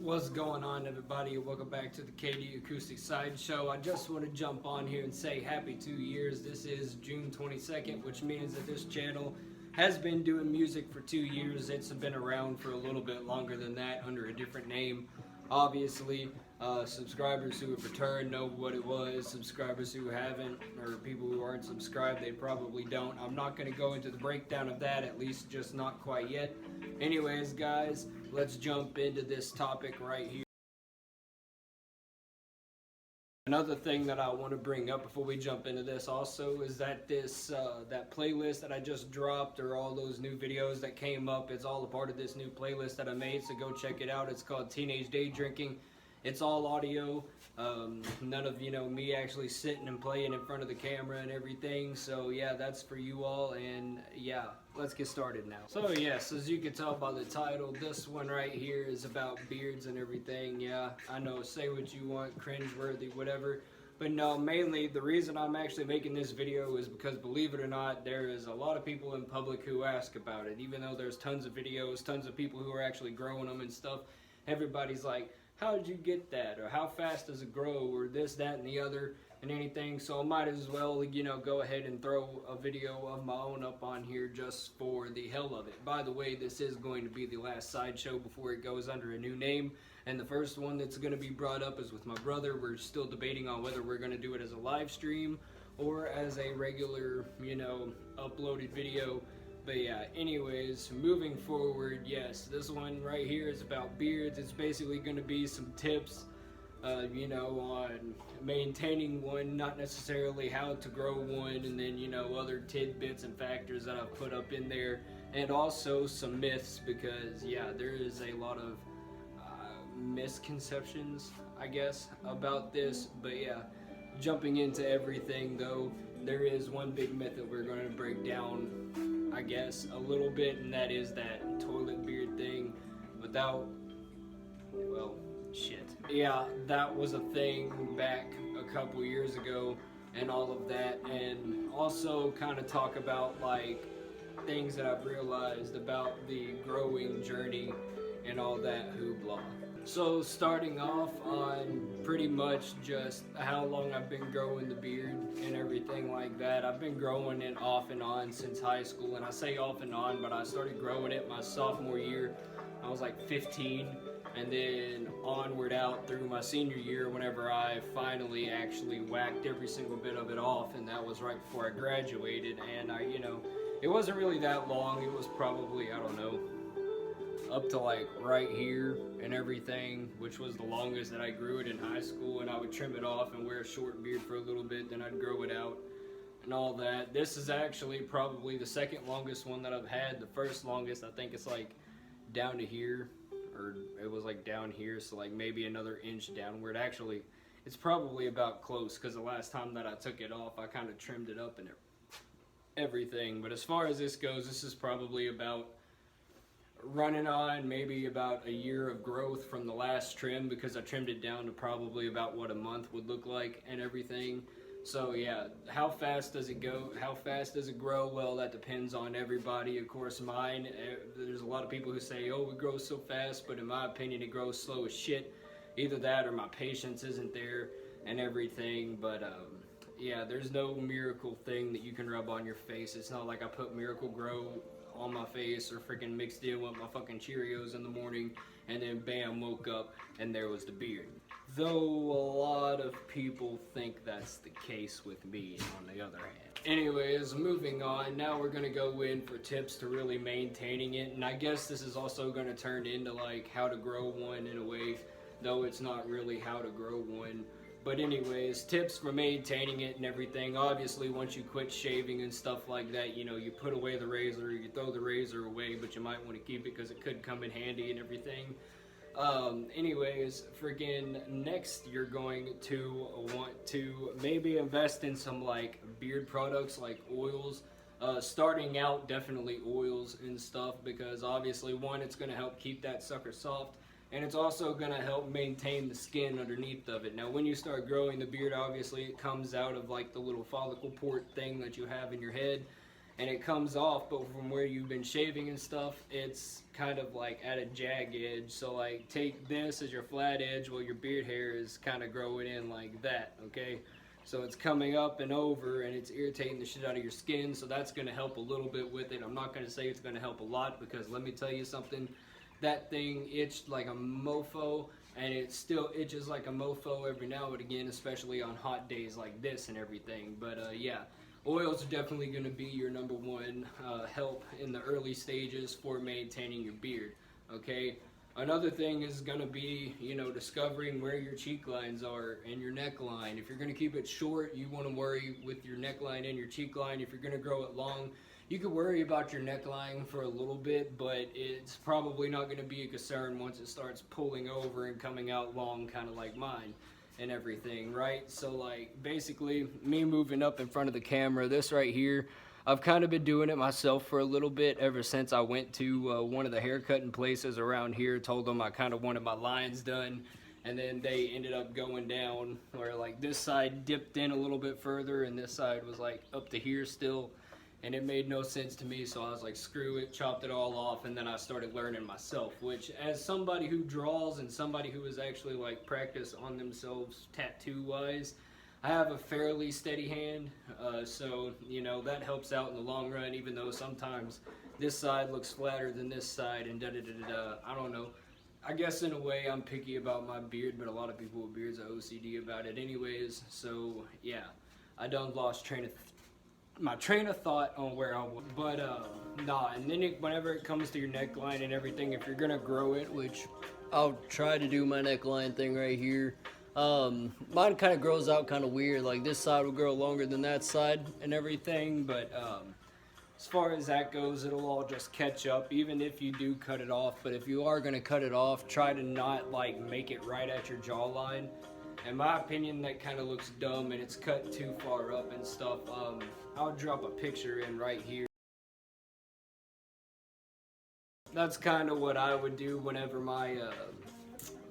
What's going on, everybody? Welcome back to the KD Acoustic Sideshow. I just want to jump on here and say happy 2 years. This is June 22nd, which means that this channel has been doing music for 2 years. It's been around for a little bit longer than that under a different name. Obviously, subscribers who have returned know what it was. Subscribers who haven't, or people who aren't subscribed, they probably don't. I'm not going to go into the breakdown of that, at least just not quite yet. Anyways, guys, let's jump into this topic right here. Another thing that I want to bring up before we jump into this also is that that playlist that I just dropped, or all those new videos that came up, it's all a part of this new playlist that I made, so go check it out. It's called Teenage Day Drinking. It's all audio, none of, me actually sitting and playing in front of the camera and everything. So yeah, that's for you all, and yeah, let's get started now. So yes, as you can tell by the title, this one right here is about beards and everything. Yeah, I know, say what you want, cringeworthy, whatever. But no, mainly the reason I'm actually making this video is because, believe it or not, there is a lot of people in public who ask about it. Even though there's tons of videos, tons of people who are actually growing them and stuff, everybody's like, how did you get that? Or how fast does it grow? Or this, that, and the other, and anything. So I might as well, go ahead and throw a video of my own up on here just for the hell of it. By the way, this is going to be the last Sideshow before it goes under a new name. And the first one that's going to be brought up is with my brother. We're still debating on whether we're going to do it as a live stream or as a regular, uploaded video. But yeah, anyways, moving forward, yes, this one right here is about beards. It's basically going to be some tips, on maintaining one, not necessarily how to grow one, and then, other tidbits and factors that I've put up in there, and also some myths, because, yeah, there is a lot of misconceptions, I guess, about this. But yeah, jumping into everything, though, there is one big myth that we're going to break down, I guess, a little bit, and that is that toilet beard thing without, well, shit. Yeah, that was a thing back a couple years ago and all of that, and also kind of talk about, like, things that I've realized about the growing journey and all that hoopla. So starting off on pretty much just how long I've been growing the beard and everything like that. I've been growing it off and on since high school, and I say off and on, but I started growing it my sophomore year. I was like 15, and then onward out through my senior year whenever I finally actually whacked every single bit of it off, and that was right before I graduated. And it wasn't really that long. It was probably, I don't know, up to like right here and everything, which was the longest that I grew it in high school. And I would trim it off and wear a short beard for a little bit, then I'd grow it out and all that. This is actually probably the second longest one that I've had. The first longest, I think it's like down to here, or it was like down here, so like maybe another inch downward. Actually, it's probably about close, because the last time that I took it off, I kind of trimmed it up and everything. But as far as this goes, this is probably about running on maybe about a year of growth from the last trim, because I trimmed it down to probably about what a month would look like and everything. So yeah, how fast does it go? How fast does it grow? Well, that depends on everybody. Of course, mine, there's a lot of people who say, oh, it grows so fast, but in my opinion, it grows slow as shit. Either that or my patience isn't there and everything. But yeah, there's no miracle thing that you can rub on your face. It's not like I put Miracle Grow on my face or freaking mixed in with my fucking Cheerios in the morning and then bam, woke up and there was the beard. Though a lot of people think that's the case with me, on the other hand. Anyways, moving on, now we're gonna go in for tips to really maintaining it, and I guess this is also gonna turn into like how to grow one in a way, though it's not really how to grow one. But anyways, tips for maintaining it and everything. Obviously, once you quit shaving and stuff like that, you put away the razor, you throw the razor away, but you might want to keep it because it could come in handy and everything. Anyways, friggin' next you're going to want to maybe invest in some like beard products like oils. Starting out, definitely oils and stuff, because obviously, one, it's going to help keep that sucker soft, and it's also going to help maintain the skin underneath of it. Now, when you start growing the beard, obviously it comes out of like the little follicle port thing that you have in your head, and it comes off, but from where you've been shaving and stuff, it's kind of like at a jag edge. So like take this as your flat edge while your beard hair is kind of growing in like that, okay? So it's coming up and over and it's irritating the shit out of your skin, so that's going to help a little bit with it. I'm not going to say it's going to help a lot, because let me tell you something, that thing itched like a mofo, and it still itches like a mofo every now and again, especially on hot days like this and everything. But yeah, oils are definitely going to be your number one help in the early stages for maintaining your beard, okay? Another thing is going to be, you know, discovering where your cheek lines are and your neckline. If you're going to keep it short, you want to worry with your neckline and your cheek line. If you're going to grow it long, you could worry about your neckline for a little bit, but it's probably not going to be a concern once it starts pulling over and coming out long, kind of like mine and everything, right? So like basically me moving up in front of the camera, this right here, I've kind of been doing it myself for a little bit ever since I went to one of the haircutting places around here, told them I kind of wanted my lines done, and then they ended up going down where like this side dipped in a little bit further and this side was like up to here still, and it made no sense to me, so I was like, screw it, chopped it all off, and then I started learning myself, which as somebody who draws and somebody who has actually like practiced on themselves tattoo wise, I have a fairly steady hand, so you know that helps out in the long run, even though sometimes this side looks flatter than this side and da-da-da-da-da. I don't know. I guess in a way I'm picky about my beard, but a lot of people with beards are OCD about it anyways, so yeah, I done lost my train of thought on where I was. But nah, and then whenever it comes to your neckline and everything, if you're gonna grow it, which I'll try to do my neckline thing right here. Mine kind of grows out kind of weird, like this side will grow longer than that side and everything, but as far as that goes, it'll all just catch up even if you do cut it off. But if you are going to cut it off, try to not like make it right at your jawline. In my opinion, that kind of looks dumb and it's cut too far up and stuff. I'll drop a picture in right here. That's kind of what I would do whenever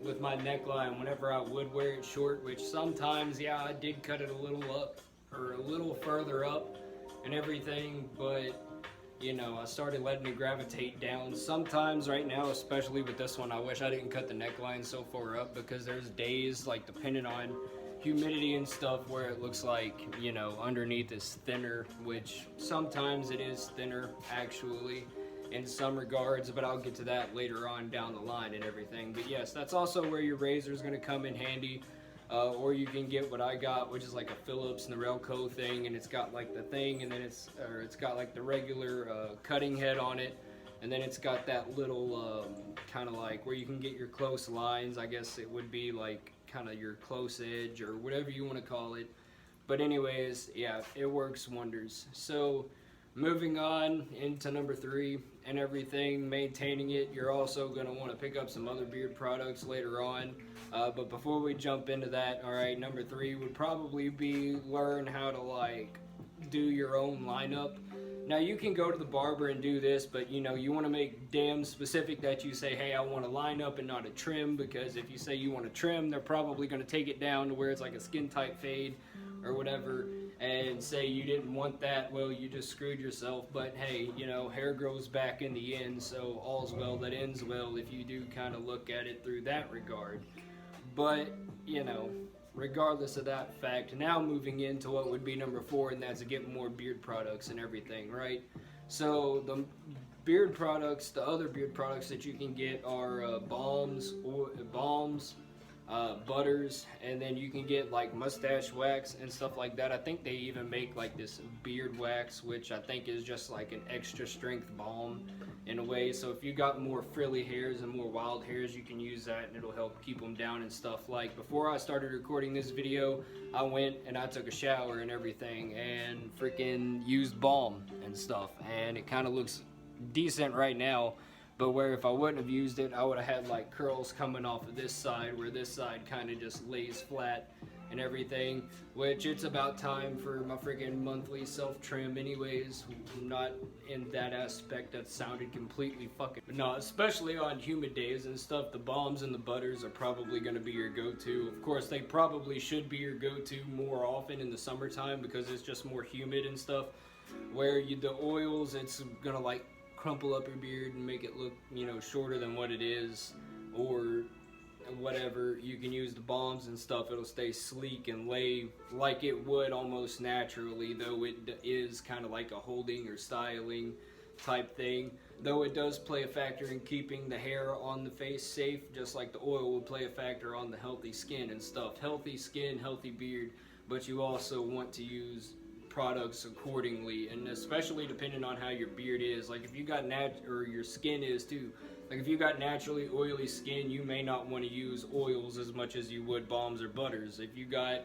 with my neckline, whenever I would wear it short, which sometimes, yeah, I did cut it a little up or a little further up and everything, but you know, I started letting it gravitate down. Sometimes right now, especially with this one, I wish I didn't cut the neckline so far up, because there's days, like depending on humidity and stuff, where it looks like, you know, underneath is thinner, which sometimes it is thinner actually in some regards, but I'll get to that later on down the line and everything. But yes, that's also where your razor is going to come in handy, or you can get what I got, which is like a Phillips Norelco thing, and it's got like the thing, and then it's got like the regular cutting head on it, and then it's got that little kind of like where you can get your close lines. I guess it would be like kind of your close edge or whatever you want to call it. But anyways, yeah, it works wonders. So moving on into number 3 and everything, maintaining it, you're also going to want to pick up some other beard products later on. But before we jump into that, alright, number 3 would probably be learn how to like do your own lineup. Now you can go to the barber and do this, but you know, you want to make damn specific that you say, hey, I want a lineup and not a trim, because if you say you want a trim, they're probably going to take it down to where it's like a skin tight fade or whatever, and say you didn't want that. Well, you just screwed yourself. But hey, you know, hair grows back in the end, so all's well that ends well if you do kind of look at it through that regard. But you know, regardless of that fact, now moving into what would be number 4, and that's to get more beard products and everything, right? So the beard products, the other beard products that you can get are balms, butters, and then you can get like mustache wax and stuff like that. I think they even make like this beard wax, which I think is just like an extra strength balm in a way. So if you got more frilly hairs and more wild hairs, you can use that and it'll help keep them down and stuff. Like before I started recording this video, I went and I took a shower and everything and freaking used balm and stuff, and it kind of looks decent right now. But where if I wouldn't have used it, I would have had like curls coming off of this side, where this side kind of just lays flat and everything, which it's about time for my freaking monthly self-trim anyways. Not in that aspect, that sounded completely fucking, no, especially on humid days and stuff, the balms and the butters are probably going to be your go-to. Of course, they probably should be your go-to more often in the summertime because it's just more humid and stuff. where the oils, it's gonna like crumple up your beard and make it look, shorter than what it is, or whatever. You can use the balms and stuff, it'll stay sleek and lay like it would almost naturally, though it is kind of like a holding or styling type thing, though it does play a factor in keeping the hair on the face safe, just like the oil will play a factor on the healthy skin and stuff. Healthy skin, healthy beard, but you also want to use products accordingly, and especially depending on how your beard is. Like if you got or your skin is too, like if you got naturally oily skin, you may not want to use oils as much as you would balms or butters. If you got,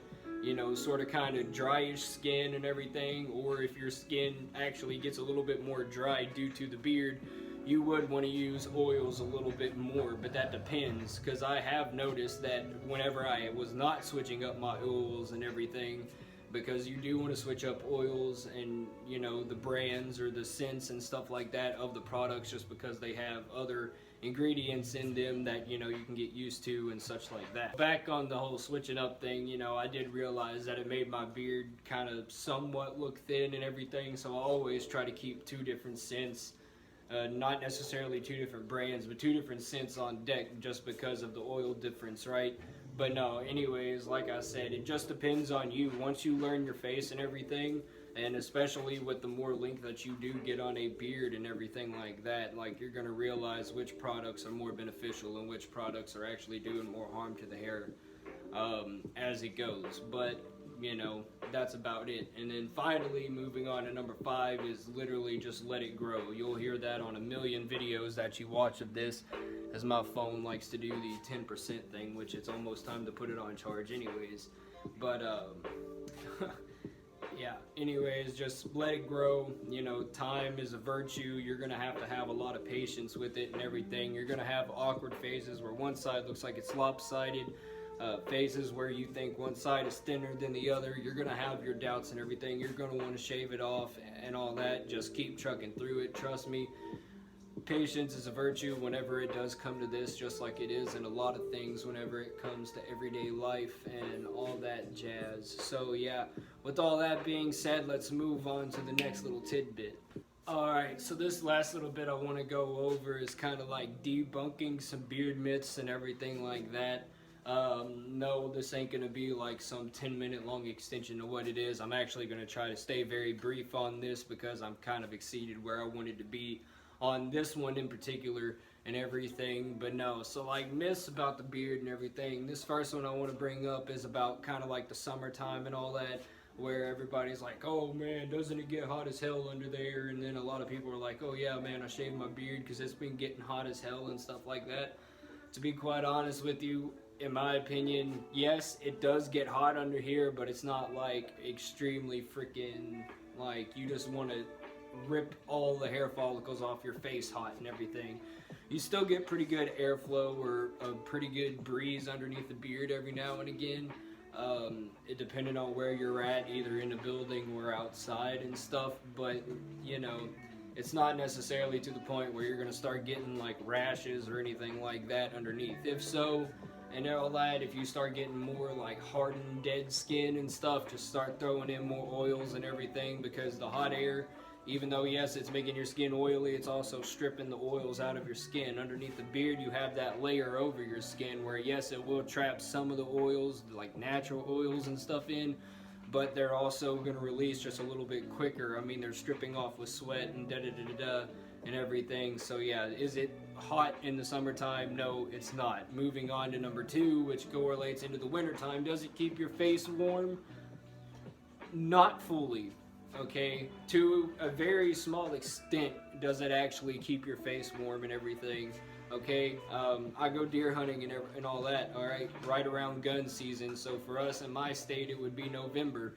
sort of kind of dryish skin and everything, or if your skin actually gets a little bit more dry due to the beard, you would want to use oils a little bit more, but that depends, because I have noticed that whenever I was not switching up my oils and everything, because you do want to switch up oils and the brands or the scents and stuff like that of the products, just because they have other ingredients in them that you can get used to and such like that. Back on the whole switching up thing, I did realize that it made my beard kind of somewhat look thin and everything, so I always try to keep 2 different scents, not necessarily 2 different brands, but 2 different scents on deck, just because of the oil difference, right? But no, anyways, like I said, it just depends on you. Once you learn your face and everything, and especially with the more length that you do get on a beard and everything like that, like you're going to realize which products are more beneficial and which products are actually doing more harm to the hair as it goes. But that's about it. And then finally, moving on to number 5 is literally just let it grow. You'll hear that on a million videos that you watch of this, as my phone likes to do the 10% thing, which it's almost time to put it on charge anyways. But yeah, anyways, just let it grow. Time is a virtue. You're gonna have to have a lot of patience with it and everything. You're gonna have awkward phases where one side looks like it's lopsided, phases where you think one side is thinner than the other. You're gonna have your doubts and everything. You're gonna want to shave it off and all that. Just keep trucking through it. Trust me, patience is a virtue whenever it does come to this, just like it is in a lot of things whenever it comes to everyday life and all that jazz. So yeah, with all that being said, let's move on to the next little tidbit. Alright, so this last little bit I want to go over is kind of like debunking some beard myths and everything like that. No, this ain't gonna be like some 10-minute long extension of what it is. I'm actually gonna try to stay very brief on this, because I'm kind of exceeded where I wanted to be on this one in particular and everything. But no, so like myths about the beard and everything. This first one I want to bring up is about kind of like the summertime and all that, where everybody's like, oh man, doesn't it get hot as hell under there? And then a lot of people are like, oh yeah man, I shaved my beard because it's been getting hot as hell and stuff like that. To be quite honest with you, in my opinion, yes, it does get hot under here, but it's not like extremely freaking like you just want to rip all the hair follicles off your face hot and everything. You still get pretty good airflow or a pretty good breeze underneath the beard every now and again, it depending on where you're at, either in a building or outside and stuff. But it's not necessarily to the point where you're going to start getting like rashes or anything like that underneath. If so, and all that, if you start getting more like hardened dead skin and stuff, just start throwing in more oils and everything, because the hot air, even though yes it's making your skin oily, it's also stripping the oils out of your skin. Underneath the beard you have that layer over your skin where yes it will trap some of the oils, like natural oils and stuff in, but they're also going to release just a little bit quicker. I mean, they're stripping off with sweat and da-da-da-da-da and everything. So yeah, is it hot in the summertime? No, it's not. Moving on to number 2, which correlates into the wintertime. Does it keep your face warm? Not fully. Okay, to a very small extent does it actually keep your face warm and everything. Okay, I go deer hunting and all that, alright, right around gun season. So for us in my state it would be November.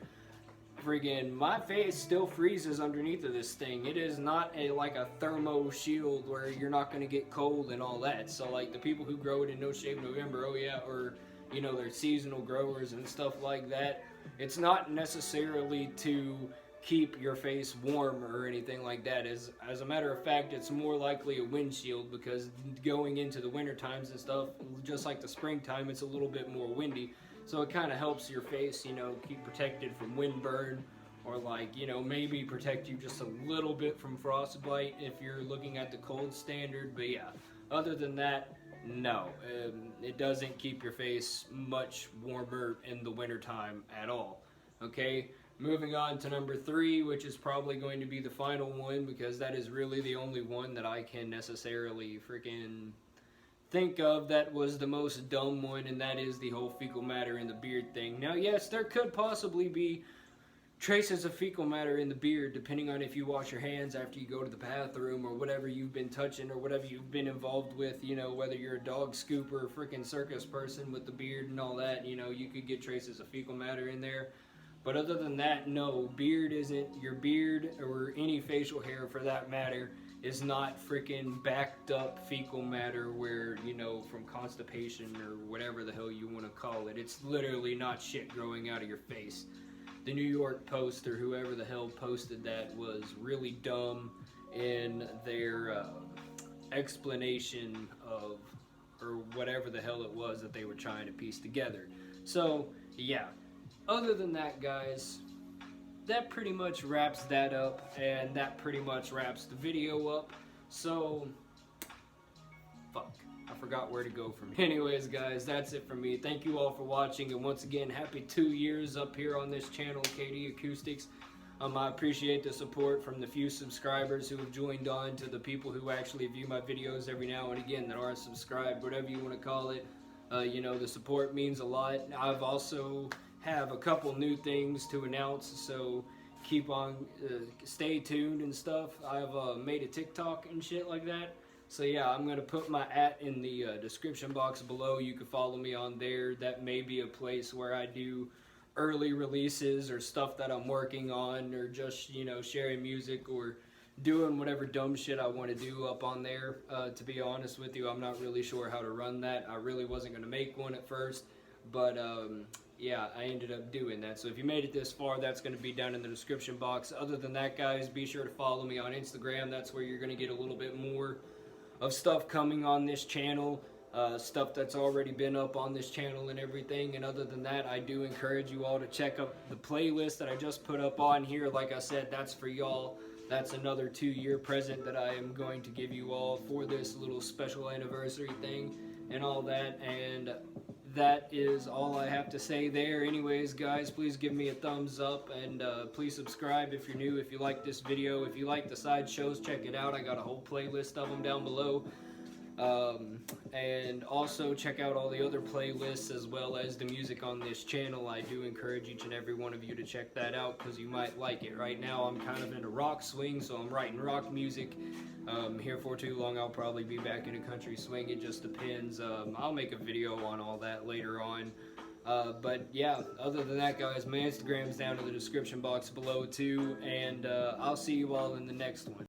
Friggin' my face still freezes underneath of this thing. It is not like a thermo shield where you're not going to get cold and all that. So like the people who grow it in No Shave November, oh yeah, or they're seasonal growers and stuff like that, it's not necessarily to keep your face warm or anything like that. As a matter of fact, it's more likely a windshield, because going into the winter times and stuff, just like the springtime, it's a little bit more windy, so it kind of helps your face keep protected from wind burn or like, you know, maybe protect you just a little bit from frostbite if you're looking at the cold standard. But yeah, other than that, no, it doesn't keep your face much warmer in the wintertime at all. Okay, moving on to number 3, which is probably going to be the final one, because that is really the only one that I can necessarily freaking think of that was the most dumb one, and that is the whole fecal matter in the beard thing. Now, yes, there could possibly be traces of fecal matter in the beard depending on if you wash your hands after you go to the bathroom, or whatever you've been touching, or whatever you've been involved with, you know, whether you're a dog scooper or freaking circus person with the beard and all that, you know, you could get traces of fecal matter in there. But other than that, no, beard isn't, your beard or any facial hair for that matter is not freaking backed up fecal matter where, you know, from constipation or whatever the hell you want to call it. It's literally not shit growing out of your face. The New York Post or whoever the hell posted that was really dumb in their explanation of, or whatever the hell it was that they were trying to piece together. So, yeah. Other than that, guys, that pretty much wraps that up, and that pretty much wraps the video up. So, fuck, I forgot where to go from here. Anyways, guys, that's it for me. Thank you all for watching, and once again, happy 2 years up here on this channel, KD Acoustics. I appreciate the support from the few subscribers who have joined on, to the people who actually view my videos every now and again that aren't subscribed, whatever you want to call it. You know, the support means a lot. I've also have a couple new things to announce, so keep on, stay tuned and stuff. I've made a TikTok and shit like that. So yeah, I'm going to put my @ in the description box below. You can follow me on there. That may be a place where I do early releases or stuff that I'm working on, or just, you know, sharing music or doing whatever dumb shit I want to do up on there. To be honest with you, I'm not really sure how to run that. I really wasn't going to make one at first, but yeah, I ended up doing that. So if you made it this far, that's going to be down in the description box. Other than that, guys, be sure to follow me on Instagram. That's where you're going to get a little bit more of stuff coming on this channel, stuff that's already been up on this channel and everything. And other than that, I do encourage you all to check out the playlist that I just put up on here. Like I said, that's for y'all. That's another 2-year present that I am going to give you all for this little special anniversary thing and all that. And that is all I have to say there. Anyways, guys, please give me a thumbs up, and please subscribe if you're new. If you like this video, if you like the Sideshows, check it out. I got a whole playlist of them down below. And also check out all the other playlists as well as the music on this channel. I do encourage each and every one of you to check that out, because you might like it. Right now I'm kind of into rock swing, so I'm writing rock music. Here for too long I'll probably be back in a country swing. It just depends. I'll make a video on all that later on. But yeah, other than that, guys, my Instagram's down in the description box below too, and I'll see you all in the next one.